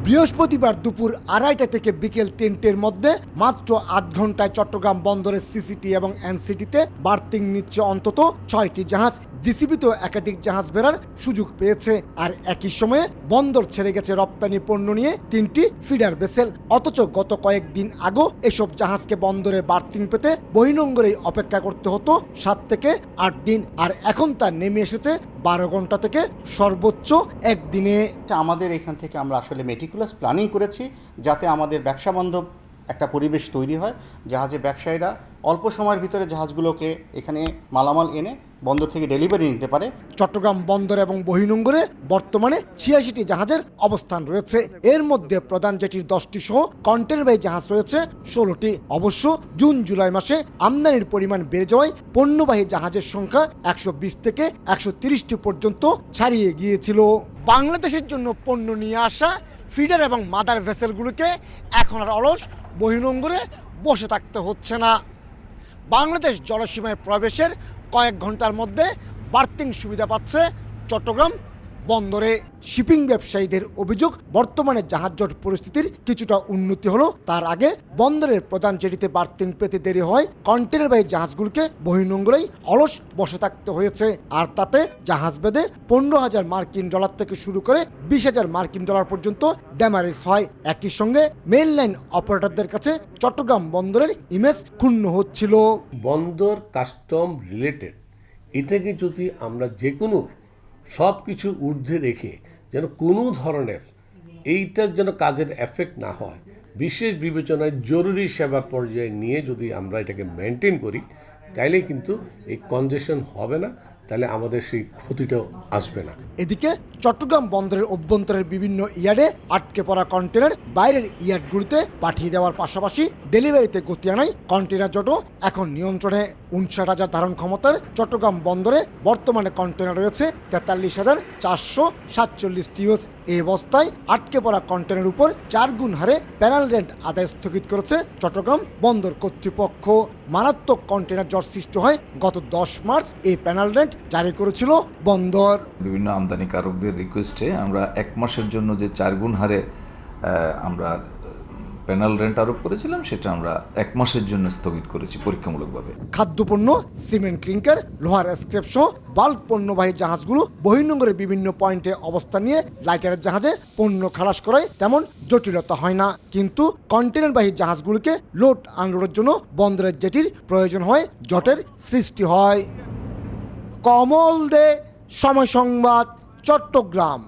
বৃহস্পতিবার দুপুর 2:30 থেকে বিকেল 3টের মধ্যে মাত্র 8 ঘন্টায় চট্টগ্রাম বন্দরের সিসিটি এবং এনসিটিতে বার্থিং নিচ্ছে অন্তত 6টি জাহাজ। জিসিবিতেও একাধিক জাহাজ বেরার সুযোগ পেয়েছে। আর একই সময়ে বন্দর ছেড়ে গেছে রপ্তানি পণ্য নিয়ে 3টি ফিডার ভেসেল। অথচ গত কয়েকদিন আগেও এসব জাহাজকে বন্দরে বার্থিং পেতে বহির্নোঙরেই অপেক্ষা করতে হতো 7 থেকে 8 দিন। আর এখন তা নেমে এসেছে 12 ঘন্টা থেকে সর্বোচ্চ একদিনে। আমাদের এখান থেকে আমরা আসলে মেটিকুলাস প্ল্যানিং করেছি যাতে আমাদের ব্যবসা বান্ধব একটা পরিবেশ তৈরি হয়, জাহাজে ব্যবসায়ীরা অল্প সময়ের ভিতরে জাহাজগুলোকে এখানে মালামাল এনে বন্দর থেকে ডেলিভারি নিতে পারে। চট্টগ্রাম বন্দর এবং বহির্নোঙরে বর্তমানে 86টি জাহাজের অবস্থান রয়েছে। এর মধ্যে প্রধান জেটির 10টি সহ কন্টেইনারবাহী জাহাজ রয়েছে 16টি। অবশ্য জুন জুলাই মাসে আমদানির পরিমাণ বেড়ে যাওয়ায় পণ্যবাহী জাহাজের সংখ্যা 120 থেকে 130টি পর্যন্ত ছাড়িয়ে গিয়েছিল। বাংলাদেশের জন্য পণ্য নিয়ে আসা ফিডার এবং মাদার ভেসেলগুলোকে এখন আর অলস বহির্নোঙরে বসে থাকতে হচ্ছে না। বাংলাদেশ জলসীমায় প্রবেশের কয়েক ঘন্টার মধ্যে বার্থিং সুবিধা পাচ্ছে চট্টগ্রাম বন্দরে। শিপিং ব্যবসায়ীদের অভিযোগ, বর্তমানে জাহাজ জট পরিস্থিতির কিছুটা উন্নতি হলো, তার আগে বন্দরের প্রধান জেটিতে বার্থিং পেতে দেরি হয় কন্টেইনারবাহী জাহাজগুলোকে বহির্নোঙরেই অলস বসে থাকতে হয়েছে। আর তাতে জাহাজ বেঁধে 15,000 মার্কিন ডলার থেকে শুরু করে 20,000 মার্কিন ডলার পর্যন্ত ড্যামারেজ হয়। একই সঙ্গে মেইন লাইন অপারেটরদের কাছে চট্টগ্রাম বন্দরের ইমেজ ক্ষুণ্ণ হচ্ছিল। বন্দর কাস্টম রিলেটেড এটাকে যদি আমরা যে কোনো সব কিছু ঊর্ধ্বে রেখে যেন কোনো ধরনের এইটার যেন কাজের এফেক্ট না হয়, বিশেষ বিবেচনায় জরুরি সেবার পর্যায়ে নিয়ে যদি আমরা এটাকে মেনটেন করি, তাইলে কিন্তু এই কনজেশন হবে না, তাহলে আমাদের সেই ক্ষতিটাও আসবে না। এদিকে চট্টগ্রাম বন্দরের অভ্যন্তরের বিভিন্ন ইয়ার্ডে আটকে পড়া কন্টেনার বাইরের ইয়ার্ডগুলিতে পাঠিয়ে দেওয়ার পাশাপাশি ডেলিভারিতে গতি আনায় কন্টেনার জটও এখন নিয়ন্ত্রণে। 59,000 ধারণ ক্ষমতার চট্টগ্রাম বন্দরে বর্তমানে কন্টেনার রয়েছে 43,447 টিউএস। এই অবস্থায় আটকে পড়া কন্টেনারের উপর 4 গুণ হারে প্যানেল রেন্ট আদায় স্থগিত করেছে চট্টগ্রাম বন্দর কর্তৃপক্ষ। মারাত্মক কন্টেনার জট সৃষ্টি হয় গত 10 মার্চ এই প্যানেল রেন্ট জারি করেছিল বন্দর। বিভিন্ন আমদানিকারকদের রিকোয়েস্টে আমরা 1 মাসের জন্য যে 4 গুণ হারে আমরা প্যানেল রেন্ট আরোপ করেছিলাম, সেটা আমরা 1 মাসের জন্য স্থগিত করেছি পরীক্ষামূলকভাবে। খাদ্যপণ্য, সিমেন্ট ক্লিংকার, লোহার স্ক্র্যাপ সহ বাল্ক পণ্যবাহী জাহাজগুলো বহির্নোঙরের বিভিন্ন পয়েন্টে অবস্থান নিয়ে লাইটারের জাহাজে পণ্য খালাস করায় তেমন জটিলতা হয় না। কিন্তু কন্টেনারবাহী জাহাজগুলোকে লোড আনলোডের জন্য বন্দরের জেটির প্রয়োজন হয়, জটের সৃষ্টি হয়। কমল দে, সময় সংবাদ, চট্টগ্রাম।